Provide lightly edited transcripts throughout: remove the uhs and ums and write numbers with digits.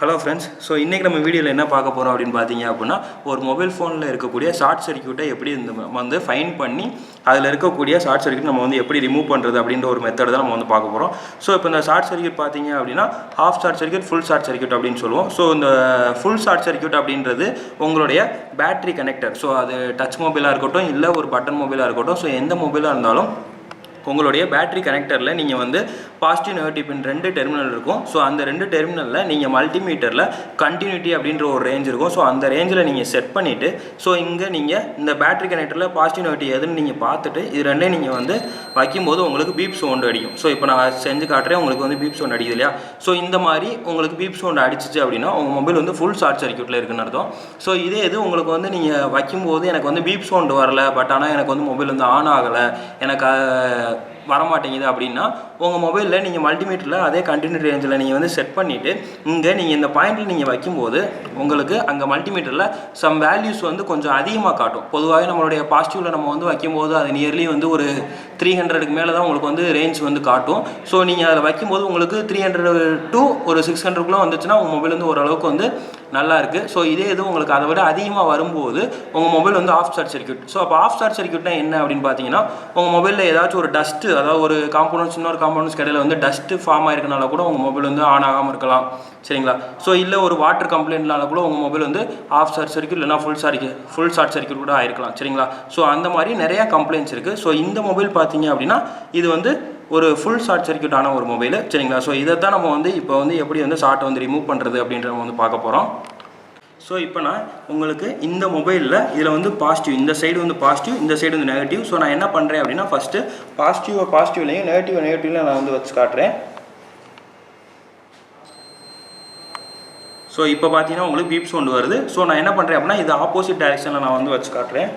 Hello friends, so இன்றைக்கி நம்ம வீடியோவில் என்ன பார்க்க போகிறோம் அப்படின்னு பார்த்தீங்க அப்படின்னா, ஒரு மொபைல் ஃபோனில் இருக்கக்கூடிய ஷார்ட் சர்க்யூட்டை எப்படி வந்து ஃபைன் பண்ணி அதில் இருக்கக்கூடிய ஷார்ட் சர்க்யூட் நம்ம வந்து எப்படி ரிமூவ் பண்ணுறது அப்படின்ற ஒரு மெத்தட் தான் நம்ம வந்து பார்க்க போகிறோம். ஸோ இப்போ இந்த ஷார்ட் சர்க்யூட் பார்த்தீங்க அப்படின்னா half short circuit, full short circuit அப்படின்னு சொல்லுவோம். ஸோ இந்த ஃபுல் ஷார்ட் சர்க்யூட் அப்படின்றது உங்களுடைய பேட்டரி கனெக்டர். ஸோ அது டச் மொபைலாக இருக்கட்டும், இல்லை ஒரு பட்டன் மொபைலாக இருக்கட்டும், ஸோ எந்த மொபைலாக இருந்தாலும் உங்களுடைய பேட்டரி கனெக்டரில் நீங்கள் வந்து பாசிட்டிவ் நெகட்டிவ் பின் 2 டெர்மினல் இருக்கும். ஸோ அந்த 2 டெர்மினலில் நீங்கள் மல்டிமீட்டரில் கண்டினியூட்டி அப்படின்ற ஒரு ரேஞ்ச் இருக்கும். ஸோ அந்த ரேஞ்சில் நீங்கள் செட் பண்ணிவிட்டு, ஸோ இங்கே நீங்கள் இந்த பேட்டரி கனெக்டரில் பாசிட்டிவ் நெகட்டிவ் எதுன்னு நீங்கள் பார்த்துட்டு இது ரெண்டையும் நீங்கள் வந்து வைக்கும்போது உங்களுக்கு பீப் சவுண்டு அடிக்கும். ஸோ இப்போ நான் செஞ்சு காட்டுறேன், உங்களுக்கு வந்து பீப் சவுண்ட் அடிக்குது இல்லையா? ஸோ இந்த மாதிரி உங்களுக்கு பீப் சவுண்ட் அடிச்சிச்சு அப்படின்னா உங்கள் மொபைல் வந்து ஃபுல் ஷார்ட் சர்க்யூட்டில் இருக்குன்னு அர்த்தம். ஸோ இதே இது உங்களுக்கு வந்து நீங்கள் வைக்கும்போது எனக்கு வந்து பீப் சவுண்டு வரல, பட் ஆனால் எனக்கு வந்து மொபைல் வந்து ஆன் ஆகலை, எனக்கு வரமாட்டேங்குது அப்படின்னா உங்கள் மொபைலில் நீங்கள் மல்டிமீட்டரில் அதே கண்டினியூட்டி ரேஞ்சில் நீங்கள் வந்து செட் பண்ணிவிட்டு இங்கே நீங்கள் இந்த பாயிண்டில் நீங்கள் வைக்கும்போது உங்களுக்கு அங்கே மல்டிமீட்டரில் சம் வேல்யூஸ் வந்து கொஞ்சம் அதிகமாக காட்டும். பொதுவாகவே நம்மளுடைய பாசிட்டிவில் நம்ம வந்து வைக்கும்போது அது நியர்லி வந்து ஒரு 300க்கு மேலே தான் உங்களுக்கு வந்து ரேஞ்ச் வந்து காட்டும். ஸோ நீங்கள் அதில் வைக்கும்போது உங்களுக்கு 300 to ஒரு 600க்குள்ளே வந்துச்சுன்னா உங்கள் மொபைல் வந்து ஓரளவுக்கு வந்து நல்லா இருக்குது. ஸோ இதே இது உங்களுக்கு அதை விட அதிகமாக வரும்போது உங்கள் மொபைல் வந்து ஆஃப் ஷார்ட் சர்க்யூட். ஸோ அப்போ ஆஃப் ஷார்ட் சர்க்யூட்னா என்ன அப்படின்னு பார்த்தீங்கன்னா, உங்கள் மொபைலில் ஏதாச்சும் ஒரு டஸ்ட்டு, அதாவது ஒரு காம்பனன்ட்ஸ் இன்னொரு காம்பனன்ட்ஸ் கடையில் வந்து டஸ்ட்டு ஃபார்ம் ஆயிருக்கனால கூட உங்கள் மொபைல் வந்து ஆன் ஆகாமல் இருக்கலாம், சரிங்களா? ஸோ இல்லை ஒரு வாட்டர் கம்ப்ளைண்ட்னால கூட உங்கள் மொபைல் வந்து ஆஃப் ஷார்ட் சர்க்யூட் இல்லைனா ஃபுல் ஷார்ட் சர்க்யூட் கூட ஆயிருக்கலாம், சரிங்களா? ஸோ அந்த மாதிரி நிறையா கம்ப்ளைண்ட்ஸ் இருக்குது. ஸோ இந்த மொபைல் பார்த்தீங்க அப்படின்னா இது வந்து ஒரு ஃபுல் ஷார்ட் சர்க்யூட்டான ஒரு மொபைலு, சரிங்களா? ஸோ இதை தான் நம்ம வந்து இப்போ வந்து எப்படி வந்து ஷார்ட்டை வந்து ரிமூவ் பண்ணுறது அப்படின்றத வந்து பார்க்க போகிறோம். ஸோ இப்போ நான் உங்களுக்கு இந்த மொபைலில் இதில் வந்து பாசிட்டிவ், இந்த சைடு வந்து பாசிட்டிவ், இந்த சைடு வந்து நெகட்டிவ். ஸோ நான் என்ன பண்ணுறேன் அப்படின்னா ஃபஸ்ட்டு பாசிட்டிவ்லையும் நெகட்டிவ்லையும் நான் வந்து வச்சு காட்டுறேன். ஸோ இப்போ பார்த்தீங்கன்னா உங்களுக்கு பீப் சவுண்ட் வருது. ஸோ நான் என்ன பண்ணுறேன் அப்படின்னா இது ஆப்போசிட் டைரெக்ஷனில் நான் வந்து வச்சு காட்டுறேன்.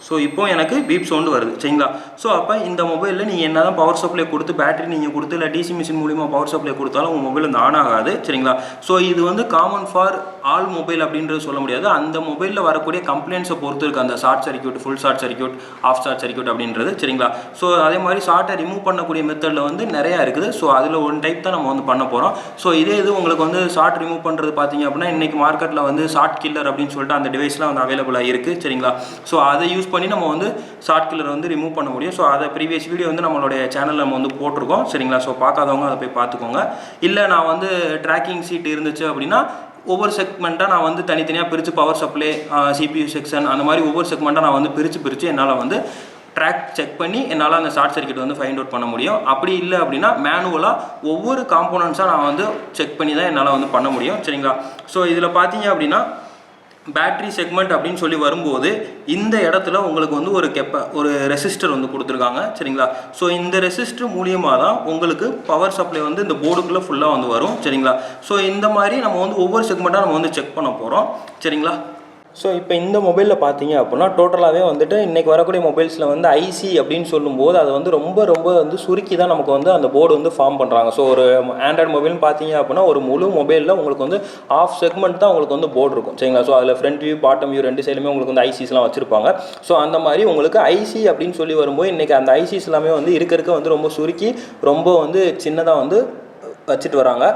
ஸோ இப்போ எனக்கு பீப் சவுண்டு வருது, சரிங்களா? ஸோ அப்போ இந்த மொபைலில் நீங்கள் என்ன தான் பவர் சப்ளை கொடுத்து பேட்டரி நீங்கள் கொடுத்து இல்லை டிசி மிஷின் மூலிமா பவர் சப்ளை கொடுத்தாலும் உங்கள் மொபைல் வந்து ஆன் ஆகாது, சரிங்களா? ஸோ இது வந்து காமன் ஃபார் ஆல் மொபைல் அப்படின்றது சொல்ல முடியாது. அந்த மொபைலில் வரக்கூடிய கம்ப்ளைண்ட்ஸை பொறுத்து இருக்குது அந்த short circuit, full short circuit, half short circuit அப்படின்றது, சரிங்களா? ஸோ அதே மாதிரி ஷார்ட்டை ரிமூவ் பண்ணக்கூடிய மெத்தடில் வந்து நிறையா இருக்குது. ஸோ அதில் ஒன் டைப் தான் நம்ம வந்து பண்ண போகிறோம். ஸோ இதே இது உங்களுக்கு வந்து ஷார்ட் ரிமூவ் பண்ணுறது பார்த்தீங்க அப்படின்னா இன்றைக்கி மார்க்கெட்டில் வந்து ஷார்ட் கில்லர் அப்படின்னு சொல்லிட்டு அந்த டிவைஸ்லாம் வந்து அவைலபிளாக இருக்குது, சரிங்களா? ஸோ அதை யூஸ் பண்ணி நம்ம வந்து ஷார்ட் கில்லர் வந்து ரிமூவ் பண்ண முடியும். ஸோ அதை ப்ரீவியஸ் வீடியோ வந்து நம்மளுடைய சேனலில் நம்ம வந்து போட்டிருக்கோம், சரிங்களா? ஸோ பார்க்காதவங்க அதை போய் பார்த்துக்கோங்க. இல்லை நான் வந்து ட்ராக்கிங் சீட் இருந்துச்சு அப்படின்னா ஒவ்வொரு செக்மெண்ட்டாக நான் வந்து தனித்தனியாக பிரித்து பவர் சப்ளை, CPU செக்ஷன், அந்த மாதிரி ஒவ்வொரு செக்மெண்ட்டாக நான் வந்து பிரித்து என்னால் வந்து ட்ராக் செக் பண்ணி என்னால் அந்த ஷார்ட் சர்க்யூட் வந்து ஃபைண்ட் அவுட் பண்ண முடியும். அப்படி இல்லை அப்படின்னா மேனுவலாக ஒவ்வொரு காம்போனன்ட்ஸாக நான் வந்து செக் பண்ணி தான் என்னால் வந்து பண்ண முடியும், சரிங்களா? ஸோ இதில் பார்த்தீங்க அப்படின்னா பேட்ரி செக்மெண்ட் அப்படின்னு சொல்லி வரும்போது இந்த இடத்துல உங்களுக்கு வந்து ஒரு ரெசிஸ்டர் வந்து கொடுத்துருக்காங்க, சரிங்களா? ஸோ இந்த ரெசிஸ்டர் மூலியமாக தான் உங்களுக்கு பவர் சப்ளை வந்து இந்த போர்டுக்குள்ளே ஃபுல்லாக வந்து வரும், சரிங்களா? ஸோ இந்த மாதிரி நம்ம வந்து ஒவ்வொரு செக்மெண்ட்டாக நம்ம வந்து செக் பண்ண போகிறோம், சரிங்களா? ஸோ இப்போ இந்த மொபைலில் பார்த்தீங்க அப்படின்னா டோட்டலாகவே வந்துட்டு இன்றைக்கி வரக்கூடிய மொபைல்ஸில் வந்து ஐசி அப்படின்னு சொல்லும்போது அது வந்து ரொம்ப வந்து சுருக்கி தான் நமக்கு வந்து அந்த போர்டு வந்து ஃபார்ம் பண்ணுறாங்க. ஸோ ஒரு ஆண்ட்ராய்டு மொபைல்னு பார்த்தீங்க அப்படின்னா ஒரு முழு மொபைலில் உங்களுக்கு வந்து ஆஃப் செக்மெண்ட் தான் உங்களுக்கு வந்து போர்டு இருக்கும், சரிங்களா? ஸோ அதில் ஃப்ரண்ட் வியூ, பாட்டம் வியூ ரெண்டு சைடுமே உங்களுக்கு வந்து ஐசிஸ்லாம் வச்சுருப்பாங்க. ஸோ அந்த மாதிரி உங்களுக்கு ஐசி அப்படின்னு சொல்லி வரும்போது இன்றைக்கி அந்த ஐசிஸ் எல்லாமே வந்து இருக்க வந்து ரொம்ப சுருக்கி ரொம்ப வந்து சின்னதாக வந்து வச்சுட்டு வராங்க.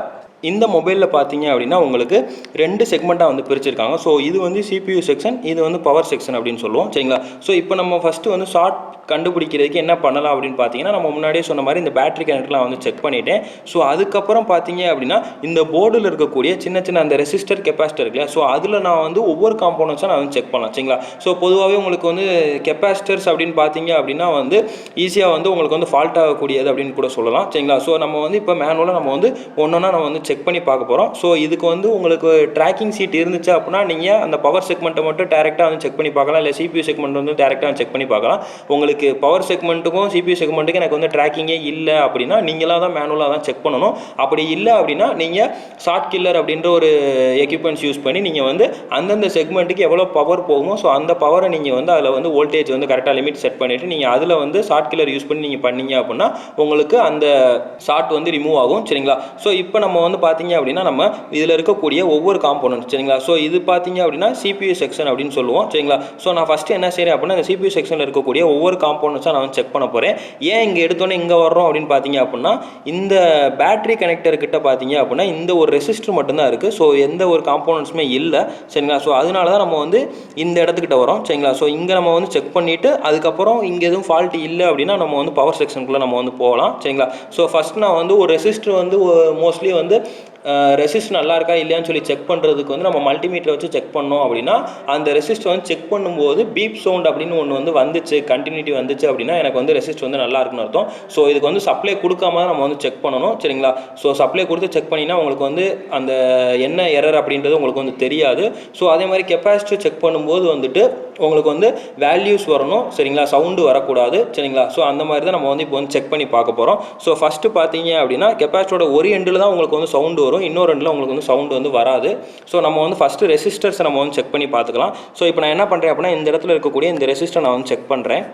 இந்த மொபைலில் பார்த்தீங்க அப்படின்னா உங்களுக்கு 2 செக்மெண்ட்டாக வந்து பிரிச்சிருக்காங்க. ஸோ இது வந்து CPU செக்ஷன், இது வந்து பவர் செக்ஷன் அப்படின்னு சொல்லுவோம், சரிங்களா? ஸோ இப்போ நம்ம ஃபஸ்ட்டு வந்து ஷார்ட் கண்டுபிடிக்கிறதுக்கு என்ன பண்ணலாம் அப்படின்னு பார்த்தீங்கன்னா நம்ம முன்னாடியே சொன்ன மாதிரி இந்த பேட்டரி கனெக்டர்லாம் வந்து செக் பண்ணிவிட்டேன். ஸோ அதுக்கப்புறம் பார்த்தீங்க அப்படின்னா இந்த போர்டில் இருக்கக்கூடிய சின்ன அந்த ரெசிஸ்டர், கெப்பாசிட்டர் இருக்குல்லையா? ஸோ அதில் நான் வந்து ஒவ்வொரு காம்போனன்ட்ஸாக நான் வந்து செக் பண்ணலாம், சரிங்களா? ஸோ பொதுவாகவே உங்களுக்கு வந்து கெப்பாசிட்டர்ஸ் அப்படின்னு பார்த்தீங்க அப்படின்னா வந்து ஈஸியாக வந்து உங்களுக்கு வந்து ஃபால்ட் ஆகக்கூடியது அப்படின்னு கூட சொல்லலாம், சரிங்களா? ஸோ நம்ம வந்து இப்போ மேனுவலாக நம்ம வந்து ஒன்றா நம்ம வந்து செக் பண்ணி பார்க்க போகிறோம். ஸோ இதுக்கு வந்து உங்களுக்கு ட்ராக்கிங் சீட் இருந்துச்சு அப்படின்னா நீங்கள் அந்த பவர் செக்மெண்ட்டை மட்டும் டேரெக்டாக வந்து செக் பண்ணி பார்க்கலாம், இல்லை CPU செக்மெண்ட் வந்து டேரெக்டாக செக் பண்ணி பார்க்கலாம். உங்களுக்கு பவர் செக்மெண்ட்டுக்கும் CPU செக்மெண்ட்டுக்கும் எனக்கு வந்து ட்ராக்கிங்கே இல்லை அப்படின்னா நீங்களாக தான் மேனுவலாக தான் செக் பண்ணணும். அப்படி இல்லை அப்படின்னா நீங்கள் ஷார்ட் கில்லர் அப்படின்ற ஒரு எக்யூப்மெண்ட்ஸ் யூஸ் பண்ணி நீங்கள் வந்து அந்தந்த செக்மெண்ட்டுக்கு எவ்வளோ பவர் போகுமோ ஸோ அந்த பவரை நீங்கள் வந்து அதில் வந்து வோல்டேஜ் வந்து கரெக்டாக லிமிட் செட் பண்ணிவிட்டு நீங்கள் அதில் வந்து ஷார்ட் கில்லர் யூஸ் பண்ணி நீங்கள் பண்ணீங்க அப்படின்னா உங்களுக்கு அந்த ஷார்ட் வந்து ரிமூவ் ஆகும், சரிங்களா? ஸோ இப்போ நம்ம வந்து வந்து பார்த்தீங்க அப்படின்னா நம்ம இதில் இருக்கக்கூடிய ஒவ்வொரு காம்போனன்ட் சரிங்களா. ஸோ இது பார்த்தீங்க அப்படின்னா CPU செக்ஷன் அப்படின்னு சொல்லுவோம் சரிங்களா. ஸோ நான் ஃபஸ்ட்டு என்ன செய்கிறேன் அப்படின்னா இந்த CPU செக்ஷனில் இருக்கக்கூடிய ஒவ்வொரு காம்போனன்ட்ஸாக நான் வந்து செக் பண்ண போகிறேன். ஏன் இங்கே எடுத்தோன்னே இங்கே வர்றோம் அப்படின்னு பார்த்தீங்க அப்படின்னா இந்த பேட்டரி கனெக்டர் கிட்ட பார்த்தீங்க அப்படின்னா இந்த ஒரு ரெசிஸ்டர் மட்டும்தான் இருக்குது. ஸோ எந்த ஒரு காம்போனன்ட்ஸுமே இல்லை சரிங்களா. ஸோ அதனால தான் நம்ம வந்து இந்த இடத்துக்கிட்ட வரோம் சரிங்களா. ஸோ இங்கே நம்ம வந்து செக் பண்ணிவிட்டு அதுக்கப்புறம் இங்கே எதுவும் ஃபால்ட் இல்லை அப்படின்னா நம்ம வந்து பவர் செக்ஷனுக்குள்ளே நம்ம வந்து போகலாம் சரிங்களா. ஸோ ஃபஸ்ட் நான் வந்து ஒரு ரெசிஸ்டர் வந்து மோஸ்ட்லி வந்து ரெசிஸ்ட் நல்லா இருக்கா இல்லையான்னு சொல்லி செக் பண்ணுறதுக்கு வந்து நம்ம மல்டிமீட்டரை வச்சு செக் பண்ணோம் அப்படின்னா அந்த ரெசிஸ்ட் வந்து செக் பண்ணும்போது பீப் சவுண்ட் அப்படின்னு ஒன்று வந்து வந்துச்சு, கண்டினியூட்டி வந்துச்சு அப்படின்னா எனக்கு வந்து ரெசிஸ்ட் வந்து நல்லா இருக்குன்னு அர்த்தம். ஸோ இதுக்கு வந்து சப்ளை கொடுக்காம தான் நம்ம வந்து செக் பண்ணணும் சரிங்களா. ஸோ சப்ளை கொடுத்து செக் பண்ணினா உங்களுக்கு வந்து அந்த என்ன எரர் அப்படின்றது உங்களுக்கு வந்து தெரியாது. ஸோ அதே மாதிரி கெப்பாசிட்டர் செக் பண்ணும்போது வந்துட்டு உங்களுக்கு வந்து வேல்யூஸ் வரணும் சரிங்களா, சவுண்டு வரக்கூடாது சரிங்களா. ஸோ அந்த மாதிரி தான் நம்ம வந்து இப்போ வந்து செக் பண்ணி பார்க்க போகிறோம். ஸோ ஃபஸ்ட்டு பார்த்தீங்க அப்படின்னா கெப்பாசிட்டரோட ஒரு எண்டில் தான் உங்களுக்கு வந்து சவுண்டு வரும், இன்னொரு எண்டில் உங்களுக்கு வந்து சவுண்டு வந்து வராது. ஸோ நம்ம வந்து ஃபஸ்ட்டு ரெசிஸ்டர்ஸை நம்ம வந்து செக் பண்ணி பார்த்துக்கலாம். ஸோ இப்போ நான் என்ன பண்ணுறேன் அப்படின்னா இந்த இடத்துல இருக்கக்கூடிய இந்த ரெசிஸ்டர் நான் வந்து செக் பண்ணுறேன்.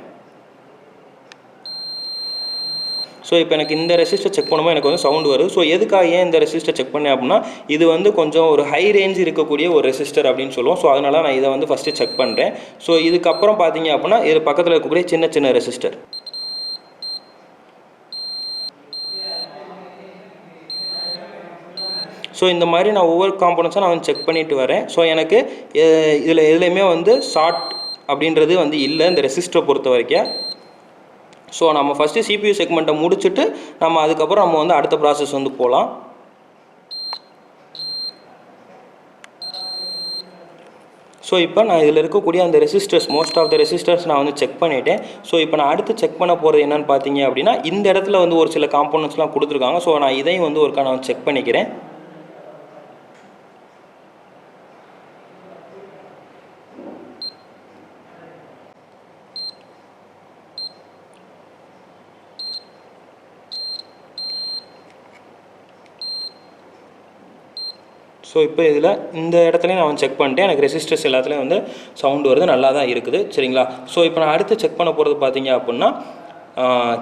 ஸோ இப்போ எனக்கு இந்த ரெசிஸ்டர் செக் பண்ணும்போது எனக்கு வந்து சவுண்டு வரும். ஸோ எதுக்காக ஏன் இந்த ரெசிஸ்டர் செக் பண்ணேன் அப்படின்னா இது வந்து கொஞ்சம் ஒரு ஹை ரேஞ்ச் இருக்கக்கூடிய ஒரு ரெசிஸ்டர் அப்படின்னு சொல்லுவோம். ஸோ அதனால் நான் இதை வந்து ஃபஸ்ட்டு செக் பண்ணுறேன். ஸோ இதுக்கப்புறம் பார்த்தீங்க அப்படின்னா இது பக்கத்தில் இருக்கக்கூடிய சின்ன சின்ன ரெசிஸ்டர். ஸோ இந்த மாதிரி நான் ஒவ்வொரு காம்போனன்ட்ஸாக நான் வந்து செக் பண்ணிட்டு வரேன். ஸோ எனக்கு இதில் எதுலேயுமே வந்து ஷார்ட் அப்படின்றது வந்து இல்லை இந்த ரெசிஸ்டரை பொறுத்த வரைக்கும். ஸோ நம்ம ஃபஸ்ட்டு CPU செக்மெண்ட்டை முடிச்சுட்டு நம்ம அதுக்கப்புறம் நம்ம வந்து அடுத்த ப்ராசஸ் வந்து போகலாம். ஸோ இப்போ நான் இதில் இருக்கக்கூடிய அந்த resistors most of the resistors நான் வந்து செக் பண்ணிவிட்டேன். ஸோ இப்போ நான் அடுத்து செக் பண்ண போகிறது என்னென்னு பார்த்தீங்க அப்படின்னா இந்த இடத்துல வந்து ஒரு சில காம்போனன்ட்ஸ்லாம் கொடுத்துருக்காங்க. ஸோ நான் இதையும் வந்து ஒருக்கா நான் செக் பண்ணிக்கிறேன். ஸோ இப்போ இதில் இந்த இடத்துலையும் நான் செக் பண்ணிட்டேன். எனக்கு ரெசிஸ்டர்ஸ் எல்லாத்துலேயும் வந்து சவுண்டு வருது, நல்லா தான் இருக்குது சரிங்களா. ஸோ இப்போ நான் அடுத்து செக் பண்ண போகிறது பார்த்தீங்க அப்படின்னா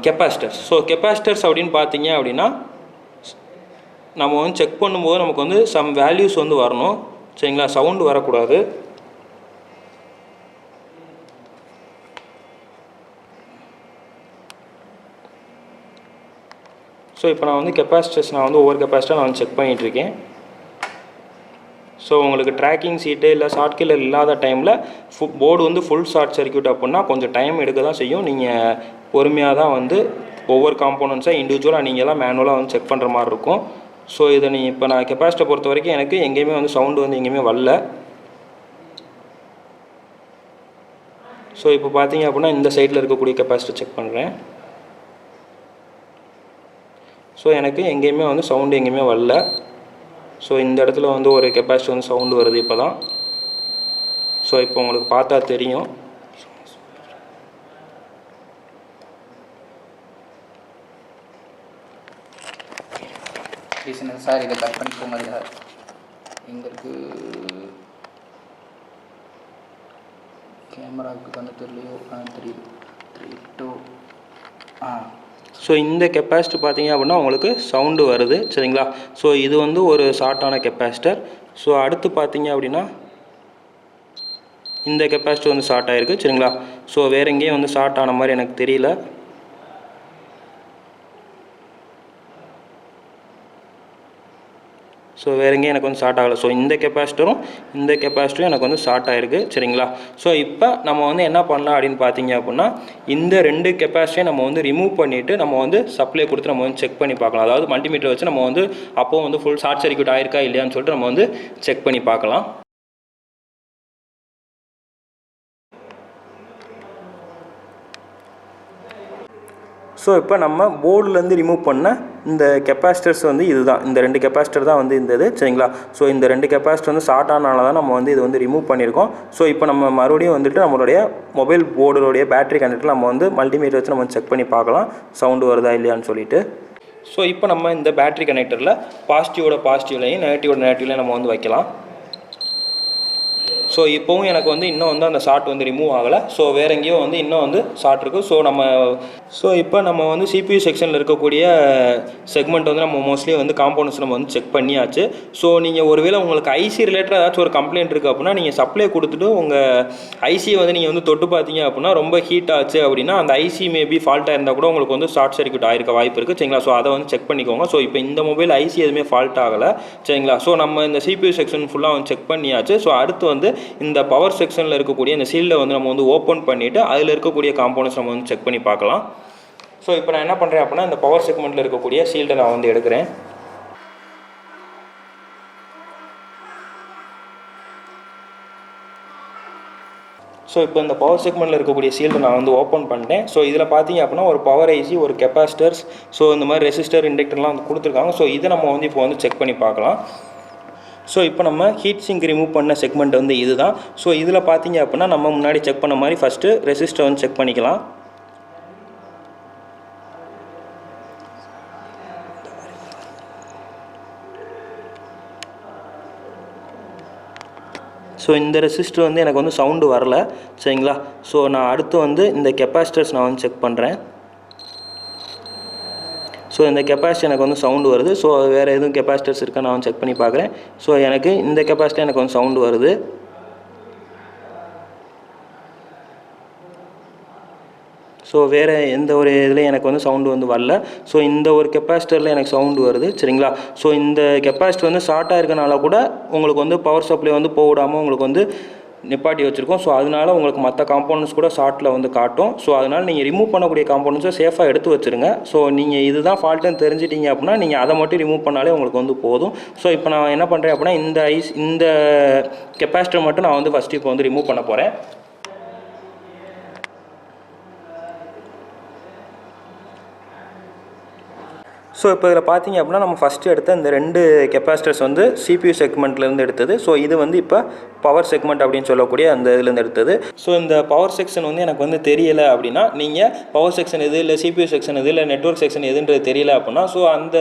கெப்பாசிட்டர்ஸ். ஸோ கெப்பாசிட்டர்ஸ் அப்படின்னு பார்த்தீங்க அப்படின்னா நம்ம வந்து செக் பண்ணும்போது நமக்கு வந்து சம் வேல்யூஸ் வந்து வரணும் சரிங்களா, சவுண்டு வரக்கூடாது. ஸோ இப்போ நான் வந்து கெப்பாசிட்டர்ஸ் நான் வந்து ஒவ்வொரு கெப்பாசிட்டர் நான் வந்து செக் பண்ணிகிட்ருக்கேன். ஸோ உங்களுக்கு ட்ராக்கிங் சீட்டு இல்லை ஷார்ட் கில்லர் இல்லாத டைமில் போர்டு வந்து ஃபுல் ஷார்ட் சர்க்யூட் அப்படின்னா கொஞ்சம் டைம் எடுக்க தான் செய்யும். நீங்கள் பொறுமையாக தான் வந்து ஒவ்வொரு காம்போனன்ட்ஸாக இண்டிவிஜுவலாக நீங்கள் எல்லாம் மேனுவலாக வந்து செக் பண்ணுற மாதிரி இருக்கும். ஸோ இதை இப்போ நான் கெப்பாசிட்டர் பொறுத்த வரைக்கும் எனக்கு எங்கேயுமே வந்து சவுண்டு வந்து எங்கேயுமே வரல. ஸோ இப்போ பார்த்தீங்க அப்படின்னா இந்த சைடில் இருக்கக்கூடிய கெப்பாசிட்டர் செக் பண்ணுறேன். ஸோ எனக்கு எங்கேயுமே வந்து சவுண்டு எங்கேயுமே வரல. ஸோ இந்த இடத்துல வந்து ஒரு கெப்பாசிட்டர் வந்து சவுண்டு வருது இப்போ தான். ஸோ இப்போ உங்களுக்கு பார்த்தா தெரியும். சார் இதை கட் பண்ணிக்கோங்க. சார் எங்கே இருக்குது கேமராவுக்கு வந்து தெரியலையோ? தெரியுது 3 2 ஸோ இந்த கெப்பாசிட்டர் பார்த்தீங்க அப்படின்னா உங்களுக்கு சவுண்டு வருது சரிங்களா. ஸோ இது வந்து ஒரு ஷார்ட்டான கெப்பாசிட்டர். ஸோ அடுத்து பார்த்தீங்க அப்படின்னா இந்த கெப்பாசிட்டர் வந்து ஷார்ட் ஆகிருக்கு சரிங்களா. ஸோ வேறு எங்கேயும் வந்து ஷார்ட் ஆன மாதிரி எனக்கு தெரியல. ஸோ வேறு எங்கேயும் எனக்கு வந்து ஷார்ட் ஆகலை. ஸோ இந்த கெப்பாசிட்டரும் எனக்கு வந்து ஷார்ட் ஆகிருக்கு சரிங்களா. ஸோ இப்போ நம்ம வந்து என்ன பண்ணலாம் அப்படின்னு பார்த்தீங்க அப்படின்னா இந்த 2 கெப்பாசிட்டியை நம்ம வந்து ரிமூவ் பண்ணிவிட்டு நம்ம வந்து சப்ளை கொடுத்து நம்ம வந்து செக் பண்ணி பார்க்கலாம். அதாவது மல்டிமீட்டர் வச்சு நம்ம வந்து அப்போது வந்து ஃபுல் ஷார்ட் சர்க்யூட் ஆயிருக்கா இல்லையான்னு சொல்லிட்டு நம்ம வந்து செக் பண்ணி பார்க்கலாம். ஸோ இப்போ நம்ம போர்டுலேருந்து ரிமூவ் பண்ண இந்த கெப்பாசிட்டர்ஸ் வந்து இதுதான், இந்த 2 கெப்பாசிட்டர் தான் வந்து இந்த இது சரிங்களா. ஸோ இந்த 2 கெப்பாசிட்டர் வந்து ஷார்ட் ஆனால தான் நம்ம வந்து இது வந்து ரிமூவ் பண்ணியிருக்கோம். ஸோ இப்போ நம்ம மறுபடியும் வந்துட்டு நம்மளுடைய மொபைல் போர்டுடைய பேட்டரி கனெக்டர் நம்ம வந்து மல்டிமீட்டர் வச்சு நம்ம செக் பண்ணி பார்க்கலாம் சவுண்டு வருதா இல்லையான்னு சொல்லிட்டு. ஸோ இப்போ நம்ம இந்த பேட்டரி கனெக்டரில் பாசிட்டிவோட பாசிட்டிவ்லையும் நெகட்டிவோட நெகட்டிவ்லையும் நம்ம வந்து வைக்கலாம். ஸோ இப்போவும் எனக்கு வந்து இன்னும் வந்து அந்த ஷார்ட் வந்து ரிமூவ் ஆகலை. ஸோ வேறு எங்கேயோ வந்து இன்னும் வந்து ஷார்ட் இருக்குது. ஸோ நம்ம ஸோ இப்போ நம்ம வந்து CPU செக்ஷனில் இருக்கக்கூடிய செக்மெண்ட் வந்து நம்ம மோஸ்ட்லி வந்து காம்போனன்ட்ஸ் நம்ம வந்து செக் பண்ணியாச்சு. ஸோ நீங்கள் ஒருவேளை உங்களுக்கு ஐசி ரிலேட்டடாக ஏதாச்சும் ஒரு கம்ப்ளைண்ட் இருக்குது அப்படின்னா நீங்கள் சப்ளை கொடுத்துட்டு உங்கள் ஐசியை வந்து நீங்கள் வந்து தொட்டு பார்த்தீங்க அப்படின்னா ரொம்ப ஹீட் ஆச்சு அப்படின்னா அந்த ஐசி மேபி ஃபால்ட்டாக இருந்தால் கூட உங்களுக்கு வந்து ஷார்ட் சர்க்யூட் ஆயிருக்க வாய்ப்பு இருக்குது. சரிங்களா? ஸோ அதை வந்து செக் பண்ணிக்கோங்க. ஸோ இப்போ இந்த மொபைல் ஐசி எதுவுமே ஃபால்ட் ஆகலை. சரிங்களா? ஸோ நம்ம இந்த CPU செக்ஷன் ஃபுல்லாக வந்து செக் பண்ணியாச்சு. ஸோ அடுத்து வந்து இந்த பவர் செக்ஷனில் இருக்கக்கூடிய இந்த சீல்டை வந்து நம்ம வந்து ஓப்பன் பண்ணிவிட்டு அதில் இருக்கக்கூடிய காம்போனன்ட்ஸ் நம்ம வந்து செக் பண்ணி பார்க்கலாம். ஸோ இப்போ நான் என்ன பண்ணுறேன் அப்படின்னா இந்த பவர் செக்மெண்ட்டில் இருக்கக்கூடிய ஷீல்டை நான் வந்து எடுக்கிறேன். ஸோ இப்போ இந்த பவர் செக்மெண்ட்டில் இருக்கக்கூடிய ஷீல்டை நான் வந்து ஓப்பன் பண்ணிட்டேன். ஸோ இதில் பார்த்தீங்க அப்படின்னா ஒரு பவர் ஐசி, ஒரு கெப்பாசிட்டர்ஸ், ஸோ இந்த மாதிரி ரெசிஸ்டர், இண்டக்டர்லாம் வந்து கொடுத்துருக்காங்க. ஸோ இதை நம்ம வந்து இப்போ வந்து செக் பண்ணி பார்க்கலாம். ஸோ இப்போ நம்ம ஹீட் சிங்க் ரிமூவ் பண்ண செக்மெண்ட் வந்து இதுதான். ஸோ இதில் பார்த்தீங்க அப்படின்னா நம்ம முன்னாடி செக் பண்ண மாதிரி ஃபஸ்ட்டு ரெசிஸ்டர் வந்து செக் பண்ணிக்கலாம். ஸோ இந்த ரெசிஸ்டர் வந்து எனக்கு வந்து சவுண்டு வரல. சரிங்களா? ஸோ நான் அடுத்து வந்து இந்த கெப்பாசிட்டர்ஸ் நான் வந்து செக் பண்ணுறேன். ஸோ இந்த கெப்பாசிட்டி எனக்கு வந்து சவுண்டு வருது. ஸோ வேறு எதுவும் கெப்பாசிட்டர்ஸ் இருக்கா நான் வந்து செக் பண்ணி பார்க்குறேன். ஸோ எனக்கு இந்த கெப்பாசிட்டி எனக்கு வந்து சவுண்டு வருது. ஸோ வேறு எந்த ஒரு இதுலேயும் எனக்கு வந்து சவுண்டு வந்து வரல. ஸோ இந்த ஒரு கெப்பாசிட்டரில் எனக்கு சவுண்டு வருது. சரிங்களா? ஸோ இந்த கெப்பாசிட்டர் வந்து ஷார்ட்டாக இருக்கனால கூட உங்களுக்கு வந்து பவர் சப்ளை வந்து போடாமல் உங்களுக்கு வந்து நிப்பாட்டி வச்சுருக்கோம். ஸோ அதனால் உங்களுக்கு மற்ற காம்போனன்ட்ஸ் கூட ஷார்ட்டில் வந்து காட்டும். ஸோ அதனால் நீங்கள் ரிமூவ் பண்ணக்கூடிய காம்போனன்ட்ஸை சேஃபாக எடுத்து வச்சுருங்க. ஸோ நீங்கள் இதுதான் ஃபால்ட்டுன்னு தெரிஞ்சிட்டிங்க அப்படின்னா நீங்கள் அதை மட்டும் ரிமூவ் பண்ணாலே உங்களுக்கு வந்து போதும். ஸோ இப்போ நான் என்ன பண்ணுறேன் அப்படின்னா இந்த கெப்பாசிட்டர் மட்டும் நான் வந்து ஃபஸ்ட்டு இப்போ வந்து ரிமூவ் பண்ண போகிறேன். ஸோ இப்போ இதில் பார்த்தீங்க அப்படின்னா நம்ம ஃபஸ்ட்டு எடுத்த இந்த 2 கெப்பாசிட்டர்ஸ் வந்து CPU செக்மெண்ட்லேருந்து எடுத்தது. ஸோ இது வந்து இப்போ பவர் செக்மெண்ட் அப்படின்னு சொல்லக்கூடிய அந்த இதுலேருந்து எடுத்தது. ஸோ இந்த பவர் செக்ஷன் வந்து எனக்கு வந்து தெரியலை அப்படின்னா நீங்கள் பவர் செக்ஷன் எது, இல்லை CPU செக்ஷன் எது, இல்லை நெட்வொர்க் செக்ஷன் எதுன்றது தெரியல அப்படின்னா ஸோ அந்த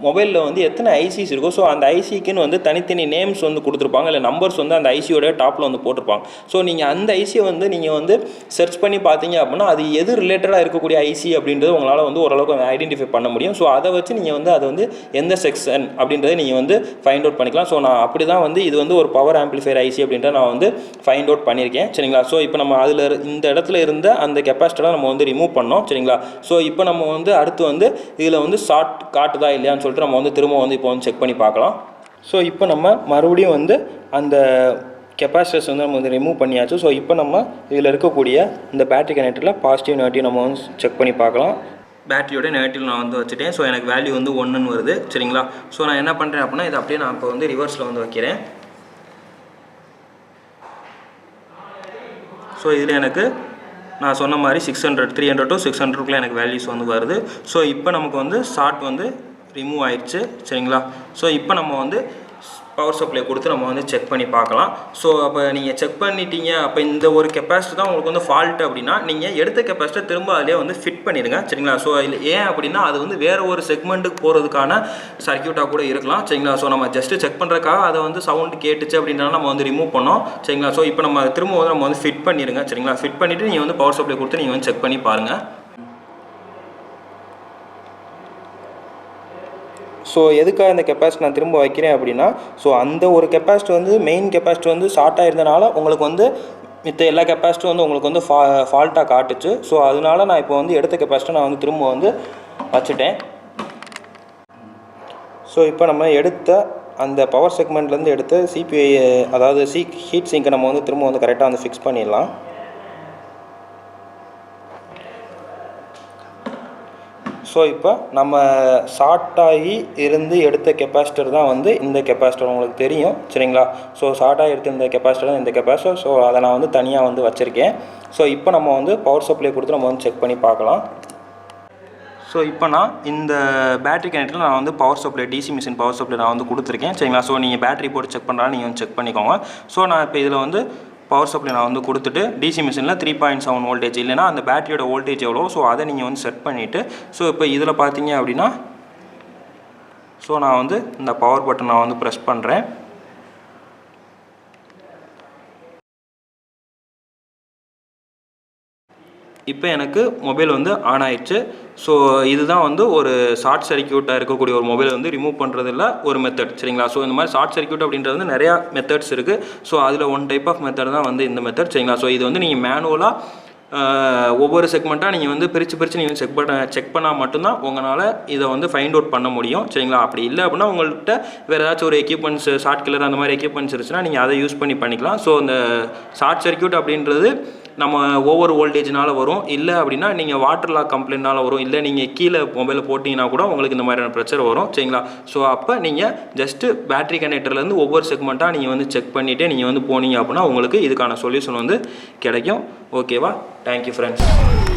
மொபைலில் வந்து எத்தனை ஐசிஸ் இருக்கோ ஸோ அந்த ஐசிக்குன்னு வந்து தனித்தனி நேம்ஸ் வந்து கொடுத்துருப்பாங்க, இல்லை நம்பர்ஸ் வந்து அந்த ஐசியோட டாப்பில் வந்து போட்டிருப்பாங்க. ஸோ நீங்கள் அந்த ஐசியை வந்து நீங்கள் வந்து சர்ச் பண்ணி பார்த்தீங்க அப்படின்னா அது எது ரிலேட்டடாக இருக்கக்கூடிய ஐசி அப்படின்றது உங்களால் வந்து ஓரளவுக்கு ஐடென்டிஃபை பண்ண முடியும். ஸோ அதை வச்சு நீங்கள் வந்து அது வந்து எந்த செக்ஷன் அப்படின்றத நீங்கள் வந்து ஃபைண்ட் அவுட் பண்ணிக்கலாம். ஸோ நான் அப்படி தான் வந்து இது வந்து ஒரு பவர் ஆம்பிளிஃபையர் ஐசி அப்படின்றத நான் வந்து ஃபைண்ட் அவுட் பண்ணியிருக்கேன். சரிங்களா? ஸோ இப்போ நம்ம அதில் இந்த இடத்துல இருந்த அந்த கெப்பாசிட்டரை நம்ம வந்து ரிமூவ் பண்ணோம். சரிங்களா? ஸோ இப்போ நம்ம வந்து அடுத்து வந்து இதில் வந்து ஷார்ட் காட்டுதா இல்லையான்னு சொல்லிட்டு நம்ம வந்து திரும்ப வந்து இப்போ வந்து செக் பண்ணி பார்க்கலாம். ஸோ இப்போ நம்ம மறுபடியும் வந்து அந்த கெப்பாசிட்டர்ஸ் வந்து நம்ம வந்து ரிமூவ் பண்ணியாச்சு. ஸோ இப்போ நம்ம இதில் இருக்கக்கூடிய இந்த பேட்டரி கனெக்டரில் பாசிட்டிவ் நெகட்டிவ் நம்ம வந்து செக் பண்ணி பார்க்கலாம். பேட்டரியோட நெகட்டிவ் நான் வந்து வச்சுட்டேன். ஸோ எனக்கு வேல்யூ வந்து 1ன்னு வருது. சரிங்களா? ஸோ நான் என்ன பண்ணுறேன் அப்படின்னா இதை அப்படியே நான் இப்போ வந்து ரிவர்ஸில் வந்து வைக்கிறேன். ஸோ இதில் எனக்கு நான் சொன்ன மாதிரி 300 to 600 எனக்கு வேல்யூஸ் வந்து வருது. ஸோ இப்போ நமக்கு வந்து ஷார்ட் வந்து ரிமூவ் ஆயிடுச்சு. சரிங்களா? ஸோ இப்போ நம்ம வந்து பவர் சப்ளை கொடுத்து நம்ம வந்து செக் பண்ணி பார்க்கலாம். ஸோ அப்போ நீங்கள் செக் பண்ணிட்டீங்க, அப்போ இந்த ஒரு கெப்பாசிட்டி தான் உங்களுக்கு வந்து ஃபால்ட் அப்படின்னா நீங்கள் எடுத்த கெப்பாசிட்டர் திரும்ப அதிலே வந்து ஃபிட் பண்ணிடுங்க. சரிங்களா? ஸோ இதில் ஏன் அப்படின்னா அது வந்து வேறு ஒரு செக்மெண்ட்டுக்கு போகிறதுக்கான சர்க்யூட்டாக கூட இருக்கலாம். சரிங்களா? ஸோ நம்ம ஜஸ்ட்டு செக் பண்ணுறதுக்காக அதை வந்து சவுண்டு கேட்டுச்சு அப்படின்னா நம்ம வந்து ரிமூவ் பண்ணோம். சரிங்களா? ஸோ இப்போ நம்ம திரும்ப வந்து நம்ம வந்து ஃபிட் பண்ணிடுங்க. சரிங்களா? ஃபிட் பண்ணிவிட்டு நீங்கள் வந்து பவர் சப்ளை கொடுத்து நீங்கள் வந்து செக் பண்ணி பாருங்கள். ஸோ எதுக்காக இந்த கெப்பாசிட்டி நான் திரும்ப வைக்கிறேன் அப்படின்னா ஸோ அந்த ஒரு கெப்பாசிட்டி வந்து மெயின் கெப்பாசிட்டி வந்து ஷார்ட்டாக இருந்தனால உங்களுக்கு வந்து மித்த எல்லா கெப்பாசிட்டியும் வந்து உங்களுக்கு வந்து ஃபால்ட்டாக காட்டுச்சு. ஸோ அதனால நான் இப்போ வந்து எடுத்த கெப்பாசிட்டி நான் வந்து திரும்ப வந்து வச்சுட்டேன். ஸோ இப்போ நம்ம எடுத்த அந்த பவர் செக்மெண்ட்லேருந்து எடுத்த சிபிஐ அதாவது ஹீட் சிங்கை நம்ம வந்து திரும்ப வந்து கரெக்டாக வந்து ஃபிக்ஸ் பண்ணிடலாம். ஸோ இப்போ நம்ம ஷார்ட்டாகி இருந்து எடுத்த கெப்பாசிட்டர் தான் வந்து இந்த கெப்பாசிட்டர் உங்களுக்கு தெரியும். சரிங்களா? ஸோ ஷார்ட்டாகி எடுத்த இந்த கெப்பாசிட்டர் தான் இந்த கெப்பாசிட்டர். ஸோ அதை நான் வந்து தனியாக வந்து வச்சுருக்கேன். ஸோ இப்போ நம்ம வந்து பவர் சப்ளை கொடுத்து நம்ம வந்து செக் பண்ணி பார்க்கலாம். ஸோ இப்போ நான் இந்த பேட்டரி கனெக்டரில் நான் வந்து power supply DC machine power supply நான் வந்து கொடுத்துருக்கேன். சரிங்களா? ஸோ நீங்கள் பேட்டரி போட்டு செக் பண்ணுறாலும் நீங்கள் வந்து செக் பண்ணிக்கோங்க. ஸோ நான் இப்போ இதில் வந்து பவர் சப்ளை நான் வந்து கொடுத்துட்டு டிசி மிஷினில் 3.7 வோல்டேஜ் இல்லைனா அந்த பேட்டரியோட வோல்டேஜ் எவ்வளோ ஸோ அதை நீங்கள் வந்து செட் பண்ணிவிட்டு ஸோ இப்போ இதில் பார்த்தீங்க அப்படின்னா ஸோ நான் வந்து இந்த பவர் பட்டன் நான் வந்து ப்ரெஸ் பண்ணுறேன். இப்போ எனக்கு மொபைல் வந்து ஆன் ஆயிடுச்சு. ஸோ இதுதான் வந்து ஒரு ஷார்ட் சர்க்யூட்டாக இருக்கக்கூடிய ஒரு மொபைல் வந்து ரிமூவ் பண்ணுறதில்ல ஒரு மெத்தட், சரிங்களா. ஸோ இந்த மாதிரி ஷார்ட் சர்க்யூட் அப்படின்றது வந்து நிறையா மெத்தட்ஸ் இருக்குது. ஸோ அதில் ஒன் டைப் ஆஃப் மெத்தட் தான் வந்து இந்த மெத்தட், சரிங்களா. ஸோ இது வந்து நீங்கள் மேனுவலாக ஒவ்வொரு செக்மெண்ட்டாக நீங்கள் வந்து பிரித்து நீங்கள் செக் பண்ணால் மட்டும்தான் உங்களால் இதை வந்து ஃபைண்ட் அவுட் பண்ண முடியும், சரிங்களா. அப்படி இல்லை அப்படின்னா உங்கள்கிட்ட வேறு ஏதாச்சும் ஒரு எக்யூப்மெண்ட்ஸ் ஷார்ட் கில்லர் அந்த மாதிரி எக்யூப்மெண்ட்ஸ் இருந்துச்சுன்னா நீங்கள் அதை யூஸ் பண்ணிக்கலாம். ஸோ இந்த ஷார்ட் சர்க்யூட் அப்படின்றது நம்ம ஓவர் வோல்டேஜ்னால வரும், இல்லை அப்படின்னா நீங்கள் வாட்டர் லாக் கம்ப்ளைண்ட்னால வரும், இல்லை நீங்கள் கீழே மொபைலில் போட்டிங்கன்னா கூட உங்களுக்கு இந்த மாதிரியான பிரச்சனை வரும், சரிங்களா. ஸோ அப்போ நீங்கள் ஜஸ்ட்டு பேட்டரி கனெக்டர்லேருந்து ஒவ்வொரு செக்மெண்ட்டாக நீங்கள் வந்து செக் பண்ணிவிட்டு நீங்கள் வந்து போனீங்க அப்படின்னா உங்களுக்கு இதுக்கான சொல்யூஷன் வந்து கிடைக்கும். ஓகேவா? Thank you friends.